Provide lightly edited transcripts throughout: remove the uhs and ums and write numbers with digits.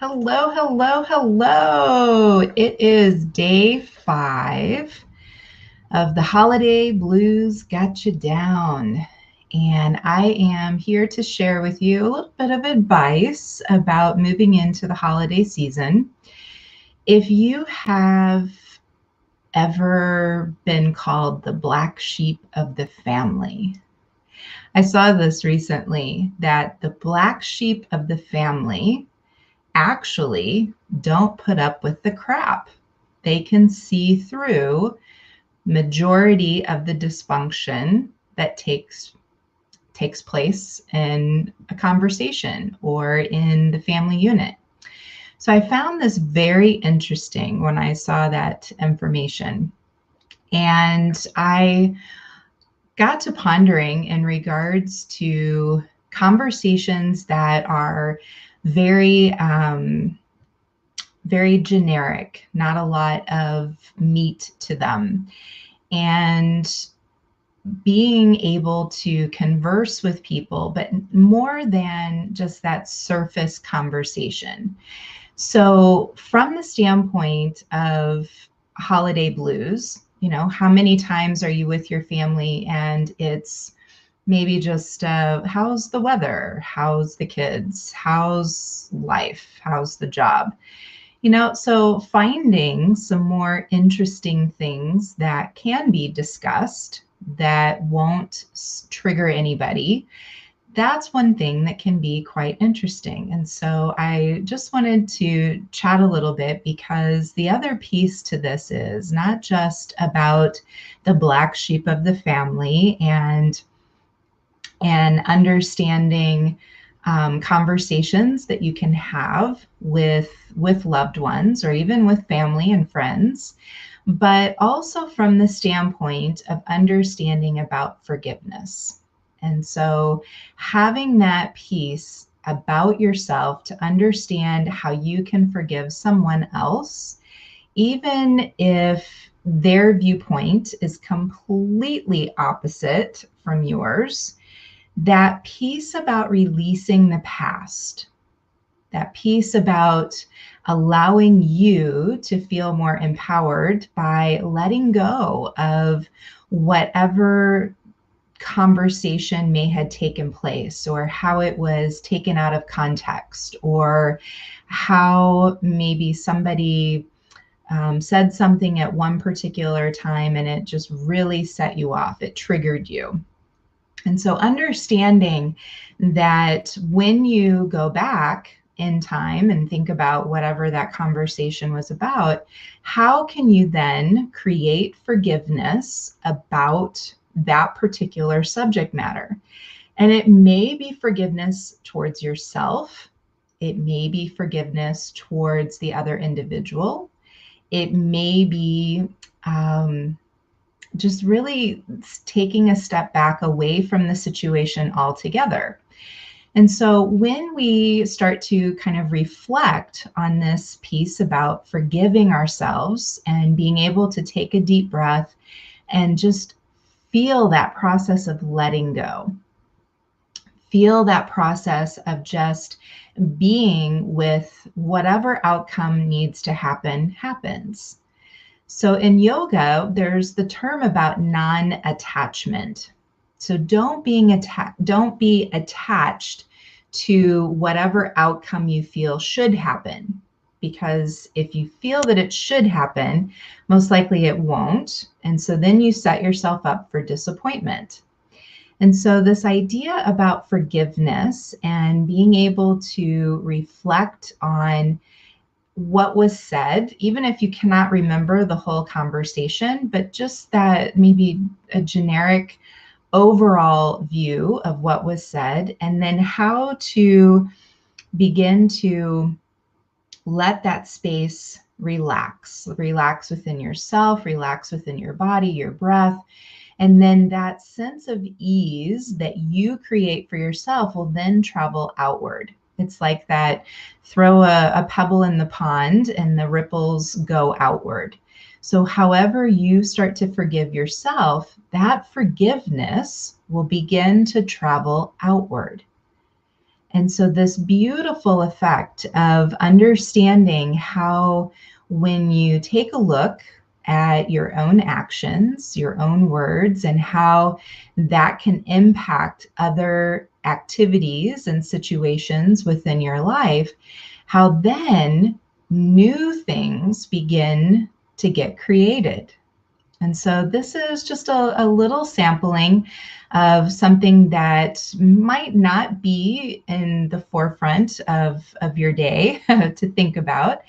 Hello, hello, hello. It is day 5 of the Holiday Blues Got You Down. And I am here to share with you a little bit of advice about moving into the holiday season. If you have ever been called the black sheep of the family, I saw this recently that the black sheep of the family actually don't put up with the crap. They can see through majority of the dysfunction that takes place in a conversation or in the family unit. So I found this very interesting when I saw that information. And I got to pondering in regards to conversations that are very very generic, not a lot of meat to them. And being able to converse with people, but more than just that surface conversation. So, from the standpoint of holiday blues, how many times are you with your family and it's maybe just how's the weather? How's the kids? How's life? How's the job? So finding some more interesting things that can be discussed that won't trigger anybody, that's one thing that can be quite interesting. And so I just wanted to chat a little bit because the other piece to this is not just about the black sheep of the family and understanding conversations that you can have with loved ones or even with family and friends, but also from the standpoint of understanding about forgiveness. And so having that piece about yourself to understand how you can forgive someone else, even if their viewpoint is completely opposite from yours, that piece about releasing the past, that piece about allowing you to feel more empowered by letting go of whatever conversation may have taken place or how it was taken out of context or how maybe somebody said something at one particular time and it just really set you off. It triggered you. And so understanding that when you go back in time and think about whatever that conversation was about, how can you then create forgiveness about that particular subject matter? And it may be forgiveness towards yourself. It may be forgiveness towards the other individual. It may be just really taking a step back away from the situation altogether. And so when we start to kind of reflect on this piece about forgiving ourselves and being able to take a deep breath and just feel that process of letting go, feel that process of just being with whatever outcome needs to happen happens. So in yoga, there's the term about non-attachment. So don't be attached to whatever outcome you feel should happen. Because if you feel that it should happen, most likely it won't. And so then you set yourself up for disappointment. And so this idea about forgiveness and being able to reflect on what was said, even if you cannot remember the whole conversation, but just that maybe a generic overall view of what was said, and then how to begin to let that space relax within yourself, relax within your body, your breath. And then that sense of ease that you create for yourself will then travel outward. It's like that throw a pebble in the pond and the ripples go outward. So, however you start to forgive yourself, that forgiveness will begin to travel outward. And so this beautiful effect of understanding how when you take a look at your own actions, your own words, and how that can impact other activities and situations within your life, how then new things begin to get created. And so this is just a little sampling of something that might not be in the forefront of your day to think about,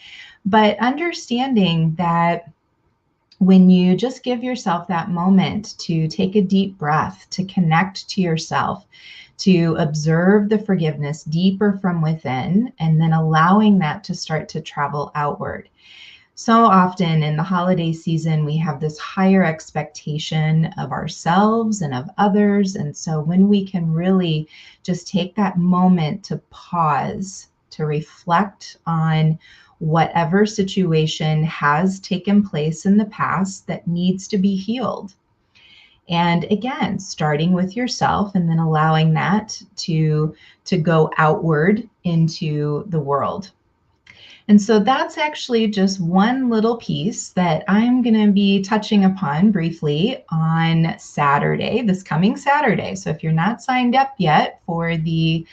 but understanding that when you just give yourself that moment to take a deep breath, to connect to yourself, to observe the forgiveness deeper from within, and then allowing that to start to travel outward. So often in the holiday season, we have this higher expectation of ourselves and of others. And so when we can really just take that moment to pause, to reflect on whatever situation has taken place in the past that needs to be healed. And again, starting with yourself and then allowing that to go outward into the world. And so that's actually just one little piece that I'm going to be touching upon briefly on Saturday, this coming Saturday. So if you're not signed up yet for the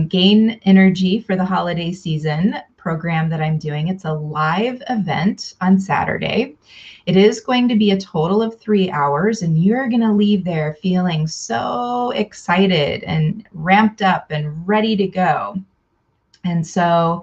Gain Energy for the Holiday Season program that I'm doing, it's a live event on Saturday. It is going to be a total of 3 hours, and you're going to leave there feeling so excited and ramped up and ready to go. And so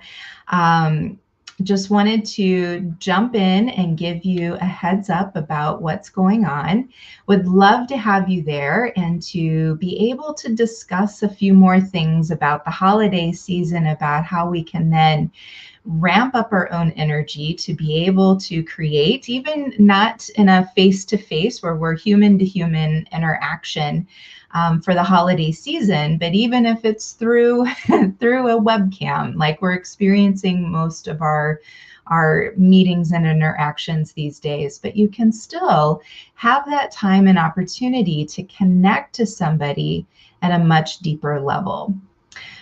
just wanted to jump in and give you a heads up about what's going on. Would love to have you there and to be able to discuss a few more things about the holiday season, about how we can then ramp up our own energy to be able to create, even not in a face-to-face where we're human-to-human interaction for the holiday season, but even if it's through through a webcam, like we're experiencing most of our meetings and interactions these days, but you can still have that time and opportunity to connect to somebody at a much deeper level.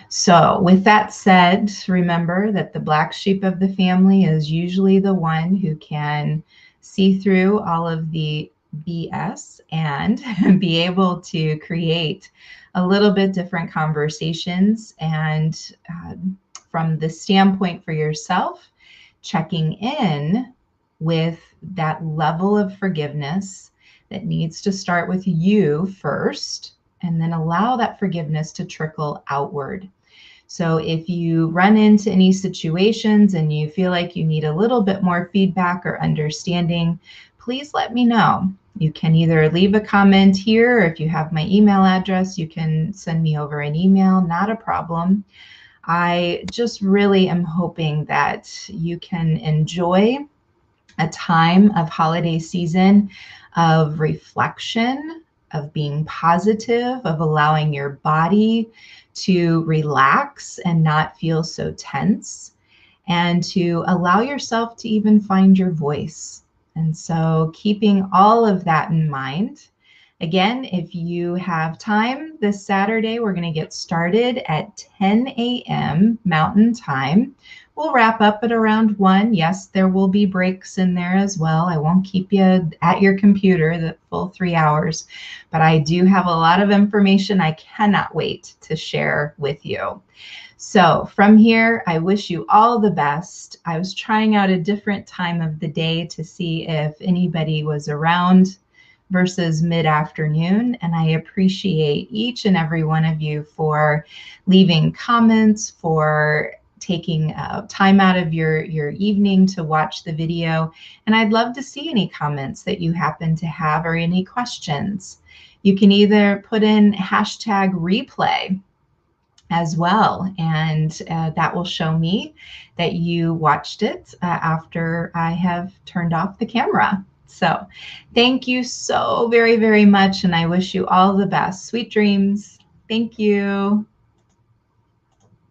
So with that said, remember that the black sheep of the family is usually the one who can see through all of the BS and be able to create a little bit different conversations. And from the standpoint for yourself, checking in with that level of forgiveness that needs to start with you first, and then allow that forgiveness to trickle outward. So if you run into any situations and you feel like you need a little bit more feedback or understanding, please let me know. You can either leave a comment here, or if you have my email address, you can send me over an email, not a problem. I just really am hoping that you can enjoy a time of holiday season of reflection, of being positive, of allowing your body to relax and not feel so tense, and to allow yourself to even find your voice. And so keeping all of that in mind, again, if you have time this Saturday, we're going to get started at 10 a.m. Mountain Time. We'll wrap up at around 1. Yes, there will be breaks in there as well. I won't keep you at your computer the full 3 hours, but I do have a lot of information I cannot wait to share with you. So from here, I wish you all the best. I was trying out a different time of the day to see if anybody was around versus mid-afternoon. And I appreciate each and every one of you for leaving comments, for taking time out of your evening to watch the video. And I'd love to see any comments that you happen to have or any questions. You can either put in hashtag replay as well, and that will show me that you watched it after I have turned off the camera. So thank you so very, very much, and I wish you all the best. Sweet dreams. Thank you.